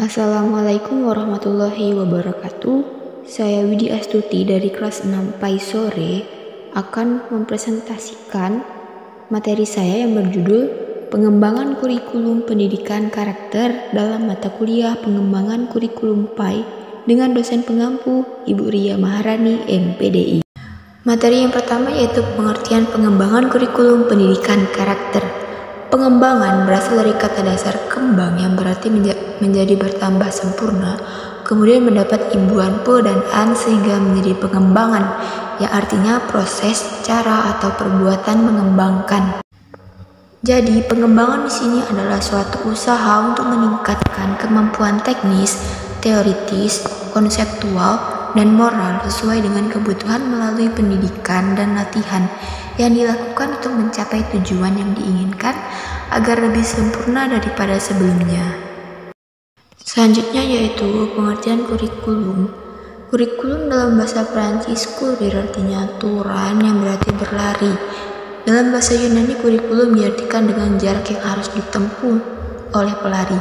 Assalamualaikum warahmatullahi wabarakatuh. Saya Widi Astuti dari kelas 6 PAI sore akan mempresentasikan materi saya yang berjudul Pengembangan Kurikulum Pendidikan Karakter dalam mata kuliah Pengembangan Kurikulum PAI dengan dosen pengampu Ibu Ria Maharani MPDI. Materi yang pertama yaitu pengertian pengembangan kurikulum pendidikan karakter. Pengembangan berasal dari kata dasar kembang yang berarti menjadi bertambah sempurna, kemudian mendapat imbuhan pe dan an sehingga menjadi pengembangan, yang artinya proses, cara, atau perbuatan mengembangkan. Jadi, pengembangan di sini adalah suatu usaha untuk meningkatkan kemampuan teknis, teoritis, konseptual, dan moral sesuai dengan kebutuhan melalui pendidikan dan latihan yang dilakukan untuk mencapai tujuan yang diinginkan agar lebih sempurna daripada sebelumnya. Selanjutnya yaitu pengertian kurikulum. Kurikulum dalam bahasa Prancis courir artinya aturan yang berarti berlari. Dalam bahasa Yunani kurikulum diartikan dengan jarak yang harus ditempuh oleh pelari.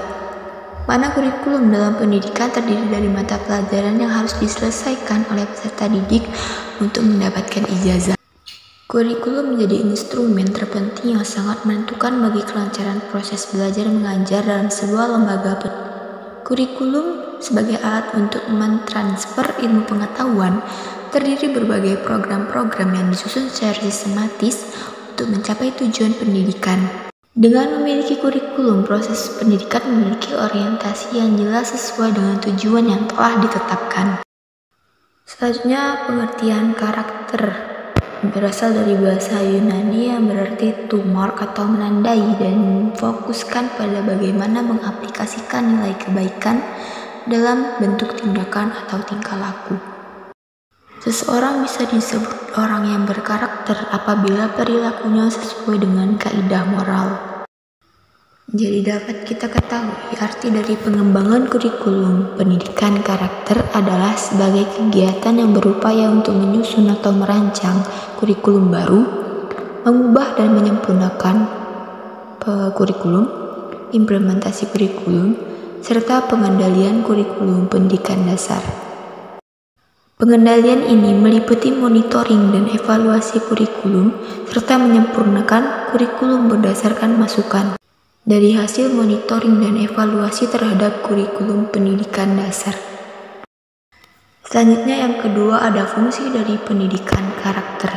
Mana kurikulum dalam pendidikan terdiri dari mata pelajaran yang harus diselesaikan oleh peserta didik untuk mendapatkan ijazah. Kurikulum menjadi instrumen terpenting yang sangat menentukan bagi kelancaran proses belajar mengajar dalam sebuah lembaga pendidikan. Kurikulum sebagai alat untuk mentransfer ilmu pengetahuan terdiri berbagai program-program yang disusun secara sistematis untuk mencapai tujuan pendidikan. Dengan memiliki kurikulum, proses pendidikan memiliki orientasi yang jelas sesuai dengan tujuan yang telah ditetapkan. Selanjutnya, pengertian karakter berasal dari bahasa Yunani yang berarti to mark atau menandai dan fokuskan pada bagaimana mengaplikasikan nilai kebaikan dalam bentuk tindakan atau tingkah laku. Seseorang bisa disebut orang yang berkarakter apabila perilakunya sesuai dengan kaidah moral. Jadi dapat kita ketahui arti dari pengembangan kurikulum pendidikan karakter adalah sebagai kegiatan yang berupaya untuk menyusun atau merancang kurikulum baru, mengubah dan menyempurnakan kurikulum, implementasi kurikulum, serta pengendalian kurikulum pendidikan dasar. Pengendalian ini meliputi monitoring dan evaluasi kurikulum, serta menyempurnakan kurikulum berdasarkan masukan dari hasil monitoring dan evaluasi terhadap kurikulum pendidikan dasar. Selanjutnya yang kedua ada fungsi dari pendidikan karakter.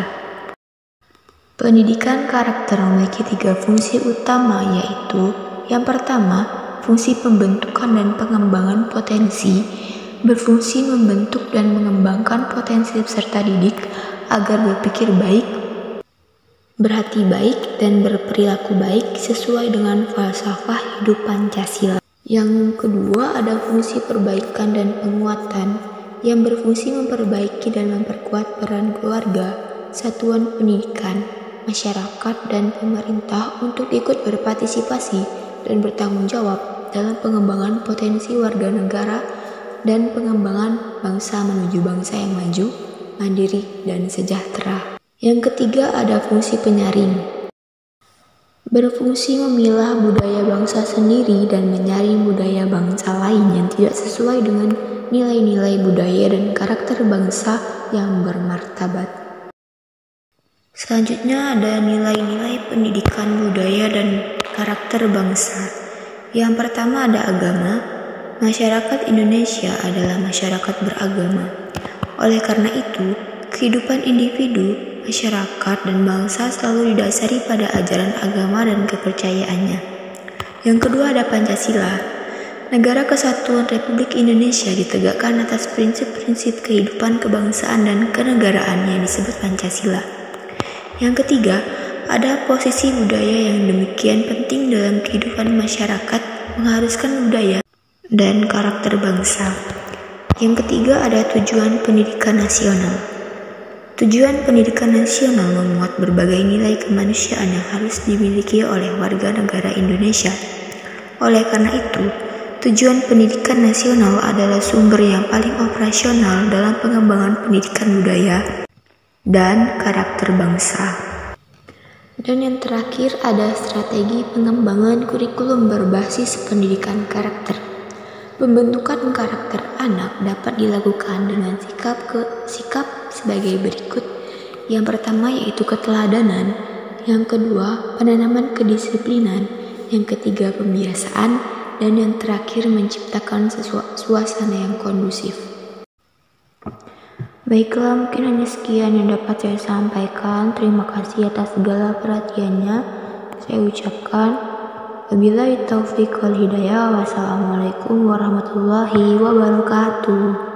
Pendidikan karakter memiliki 3 fungsi utama yaitu yang pertama, fungsi pembentukan dan pengembangan potensi, berfungsi membentuk dan mengembangkan potensi peserta didik agar berpikir baik, berhati baik, dan berperilaku baik sesuai dengan falsafah hidup Pancasila. Yang kedua ada fungsi perbaikan dan penguatan yang berfungsi memperbaiki dan memperkuat peran keluarga, satuan pendidikan, masyarakat, dan pemerintah untuk ikut berpartisipasi dan bertanggung jawab dalam pengembangan potensi warga negara dan pengembangan bangsa menuju bangsa yang maju, mandiri, dan sejahtera. Yang ketiga ada fungsi penyaring. Berfungsi memilah budaya bangsa sendiri dan menyaring budaya bangsa lain yang tidak sesuai dengan nilai-nilai budaya dan karakter bangsa yang bermartabat. Selanjutnya ada nilai-nilai pendidikan budaya dan karakter bangsa. Yang pertama ada agama. Masyarakat Indonesia adalah masyarakat beragama. Oleh karena itu, kehidupan individu, masyarakat, dan bangsa selalu didasari pada ajaran agama dan kepercayaannya. Yang kedua ada Pancasila. Negara Kesatuan Republik Indonesia ditegakkan atas prinsip-prinsip kehidupan kebangsaan dan kenegaraan yang disebut Pancasila. Yang ketiga, ada posisi budaya yang demikian penting dalam kehidupan masyarakat mengharuskan budaya dan karakter bangsa. Yang ketiga ada tujuan pendidikan nasional. Tujuan pendidikan nasional memuat berbagai nilai kemanusiaan yang harus dimiliki oleh warga negara Indonesia. Oleh karena itu, tujuan pendidikan nasional adalah sumber yang paling operasional dalam pengembangan pendidikan budaya dan karakter bangsa. Dan yang terakhir ada strategi pengembangan kurikulum berbasis pendidikan karakter. Pembentukan karakter anak dapat dilakukan dengan sikap sebagai berikut. Yang pertama yaitu keteladanan, yang kedua penanaman kedisiplinan, yang ketiga pembiasaan, dan yang terakhir menciptakan suasana yang kondusif. Baiklah, mungkin hanya sekian yang dapat saya sampaikan. Terima kasih atas segala perhatiannya. Saya ucapkan wabillahi taufiq wal hidayah. Wassalamualaikum warahmatullahi wabarakatuh.